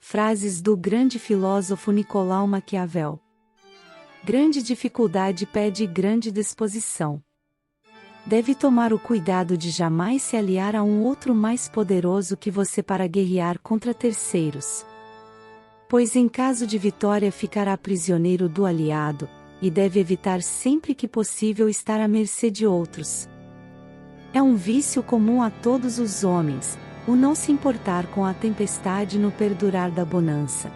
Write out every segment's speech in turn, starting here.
Frases do grande filósofo Nicolau Maquiavel. Grande dificuldade pede grande disposição. Deve tomar o cuidado de jamais se aliar a um outro mais poderoso que você para guerrear contra terceiros. Pois em caso de vitória ficará prisioneiro do aliado, e deve evitar sempre que possível estar à mercê de outros. É um vício comum a todos os homens, o não se importar com a tempestade no perdurar da bonança.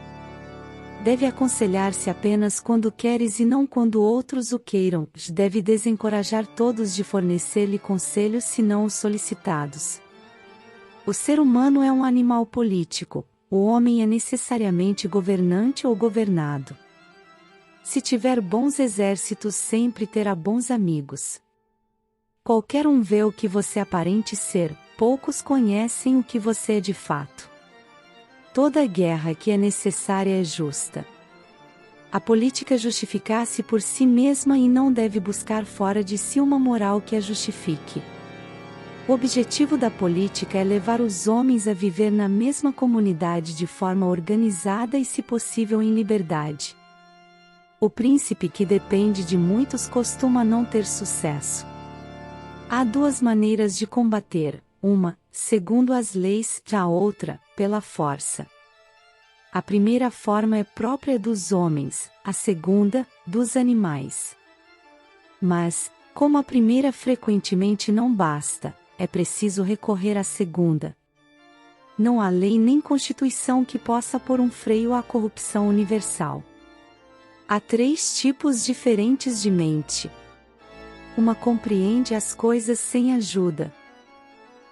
Deve aconselhar-se apenas quando queres e não quando outros o queiram. Deve desencorajar todos de fornecer-lhe conselhos senão os solicitados. O ser humano é um animal político, o homem é necessariamente governante ou governado. Se tiver bons exércitos sempre terá bons amigos. Qualquer um vê o que você aparente ser, poucos conhecem o que você é de fato. Toda guerra que é necessária é justa. A política justifica-se por si mesma e não deve buscar fora de si uma moral que a justifique. O objetivo da política é levar os homens a viver na mesma comunidade de forma organizada e, se possível, em liberdade. O príncipe que depende de muitos costuma não ter sucesso. Há duas maneiras de combater, uma, segundo as leis, a outra, pela força. A primeira forma é própria dos homens, a segunda, dos animais. Mas, como a primeira frequentemente não basta, é preciso recorrer à segunda. Não há lei nem constituição que possa pôr um freio à corrupção universal. Há três tipos diferentes de mente. Uma compreende as coisas sem ajuda.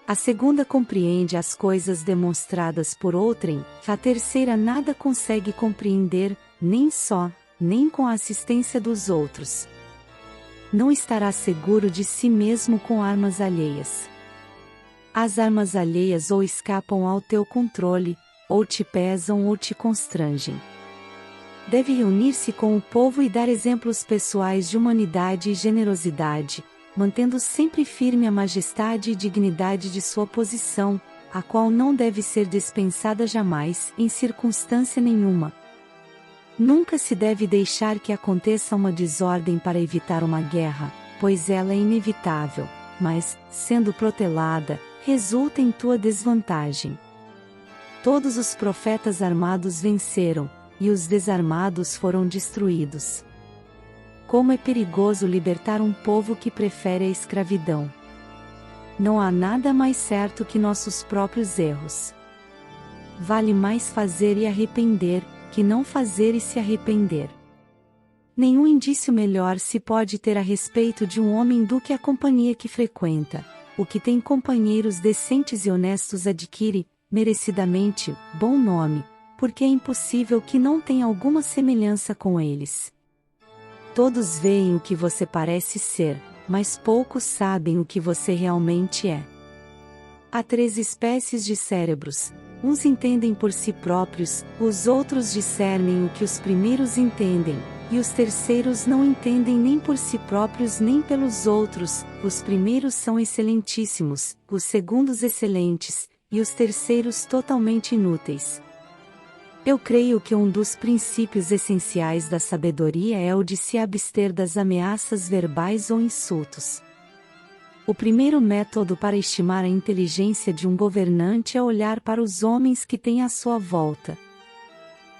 A segunda compreende as coisas demonstradas por outrem, a terceira nada consegue compreender, nem só, nem com a assistência dos outros. Não estará seguro de si mesmo com armas alheias. As armas alheias ou escapam ao teu controle, ou te pesam ou te constrangem. Deve reunir-se com o povo e dar exemplos pessoais de humanidade e generosidade, mantendo sempre firme a majestade e dignidade de sua posição, a qual não deve ser dispensada jamais, em circunstância nenhuma. Nunca se deve deixar que aconteça uma desordem para evitar uma guerra, pois ela é inevitável, mas, sendo protelada, resulta em tua desvantagem. Todos os profetas armados venceram, e os desarmados foram destruídos. Como é perigoso libertar um povo que prefere a escravidão. Não há nada mais certo que nossos próprios erros. Vale mais fazer e arrepender, que não fazer e se arrepender. Nenhum indício melhor se pode ter a respeito de um homem do que a companhia que frequenta. O que tem companheiros decentes e honestos adquire, merecidamente, bom nome, porque é impossível que não tenha alguma semelhança com eles. Todos veem o que você parece ser, mas poucos sabem o que você realmente é. Há três espécies de cérebros: uns entendem por si próprios, os outros discernem o que os primeiros entendem, e os terceiros não entendem nem por si próprios nem pelos outros. Os primeiros são excelentíssimos, os segundos excelentes, e os terceiros totalmente inúteis. Eu creio que um dos princípios essenciais da sabedoria é o de se abster das ameaças verbais ou insultos. O primeiro método para estimar a inteligência de um governante é olhar para os homens que tem à sua volta.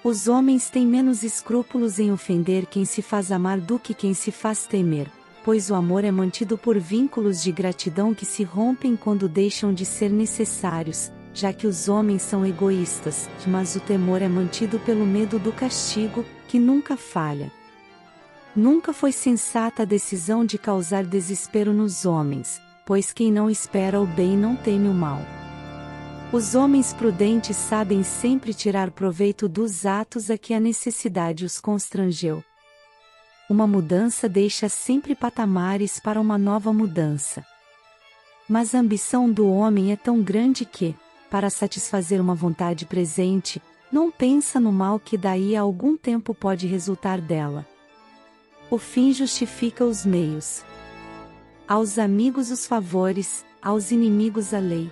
Os homens têm menos escrúpulos em ofender quem se faz amar do que quem se faz temer, pois o amor é mantido por vínculos de gratidão que se rompem quando deixam de ser necessários, já que os homens são egoístas, mas o temor é mantido pelo medo do castigo, que nunca falha. Nunca foi sensata a decisão de causar desespero nos homens, pois quem não espera o bem não teme o mal. Os homens prudentes sabem sempre tirar proveito dos atos a que a necessidade os constrangeu. Uma mudança deixa sempre patamares para uma nova mudança. Mas a ambição do homem é tão grande que, para satisfazer uma vontade presente, não pensa no mal que daí a algum tempo pode resultar dela. O fim justifica os meios. Aos amigos os favores, aos inimigos a lei.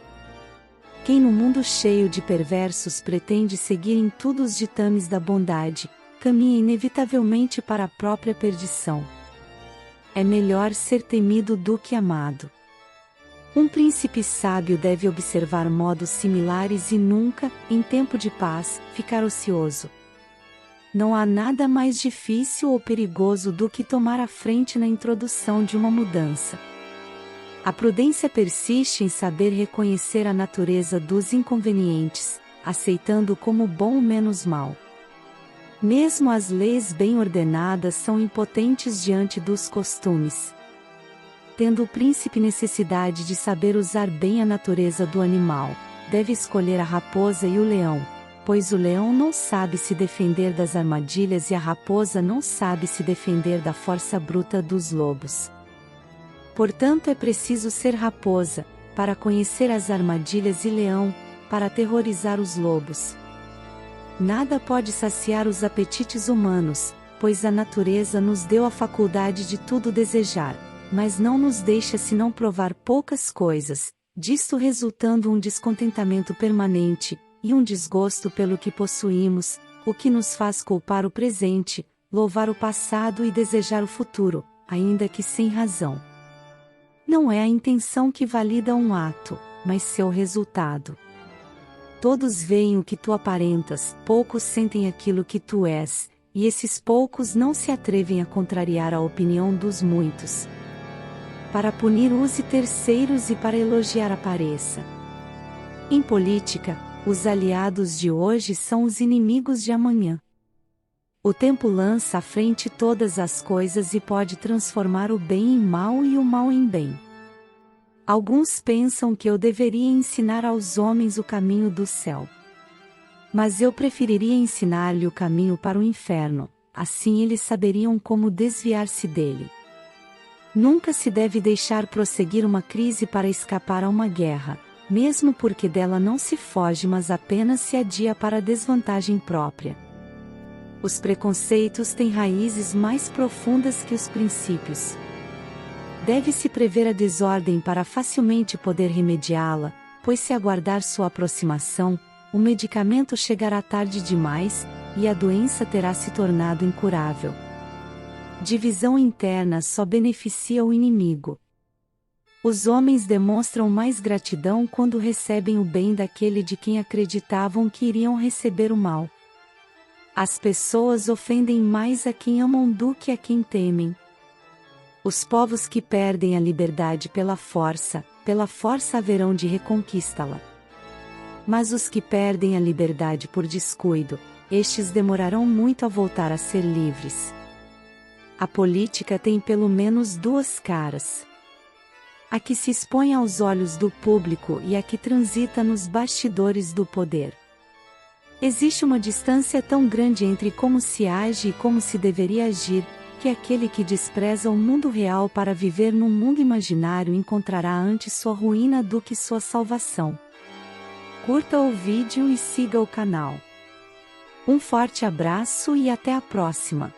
Quem no mundo cheio de perversos pretende seguir em tudo os ditames da bondade, caminha inevitavelmente para a própria perdição. É melhor ser temido do que amado. Um príncipe sábio deve observar modos similares e nunca, em tempo de paz, ficar ocioso. Não há nada mais difícil ou perigoso do que tomar a frente na introdução de uma mudança. A prudência persiste em saber reconhecer a natureza dos inconvenientes, aceitando como bom o menos mal. Mesmo as leis bem ordenadas são impotentes diante dos costumes. Tendo o príncipe necessidade de saber usar bem a natureza do animal, deve escolher a raposa e o leão, pois o leão não sabe se defender das armadilhas e a raposa não sabe se defender da força bruta dos lobos. Portanto, é preciso ser raposa, para conhecer as armadilhas, e leão, para aterrorizar os lobos. Nada pode saciar os apetites humanos, pois a natureza nos deu a faculdade de tudo desejar, mas não nos deixa senão provar poucas coisas, disto resultando um descontentamento permanente, e um desgosto pelo que possuímos, o que nos faz culpar o presente, louvar o passado e desejar o futuro, ainda que sem razão. Não é a intenção que valida um ato, mas seu resultado. Todos veem o que tu aparentas, poucos sentem aquilo que tu és, e esses poucos não se atrevem a contrariar a opinião dos muitos. Para punir use terceiros e para elogiar apareça. Em política, os aliados de hoje são os inimigos de amanhã. O tempo lança à frente todas as coisas e pode transformar o bem em mal e o mal em bem. Alguns pensam que eu deveria ensinar aos homens o caminho do céu. Mas eu preferiria ensinar-lhe o caminho para o inferno, assim eles saberiam como desviar-se dele. Nunca se deve deixar prosseguir uma crise para escapar a uma guerra, mesmo porque dela não se foge, mas apenas se adia para a desvantagem própria. Os preconceitos têm raízes mais profundas que os princípios. Deve-se prever a desordem para facilmente poder remediá-la, pois se aguardar sua aproximação, o medicamento chegará tarde demais, e a doença terá se tornado incurável. Divisão interna só beneficia o inimigo. Os homens demonstram mais gratidão quando recebem o bem daquele de quem acreditavam que iriam receber o mal. As pessoas ofendem mais a quem amam do que a quem temem. Os povos que perdem a liberdade pela força haverão de reconquistá-la. Mas os que perdem a liberdade por descuido, estes demorarão muito a voltar a ser livres. A política tem pelo menos duas caras. A que se expõe aos olhos do público e a que transita nos bastidores do poder. Existe uma distância tão grande entre como se age e como se deveria agir, que aquele que despreza o mundo real para viver num mundo imaginário encontrará antes sua ruína do que sua salvação. Curta o vídeo e siga o canal. Um forte abraço e até a próxima!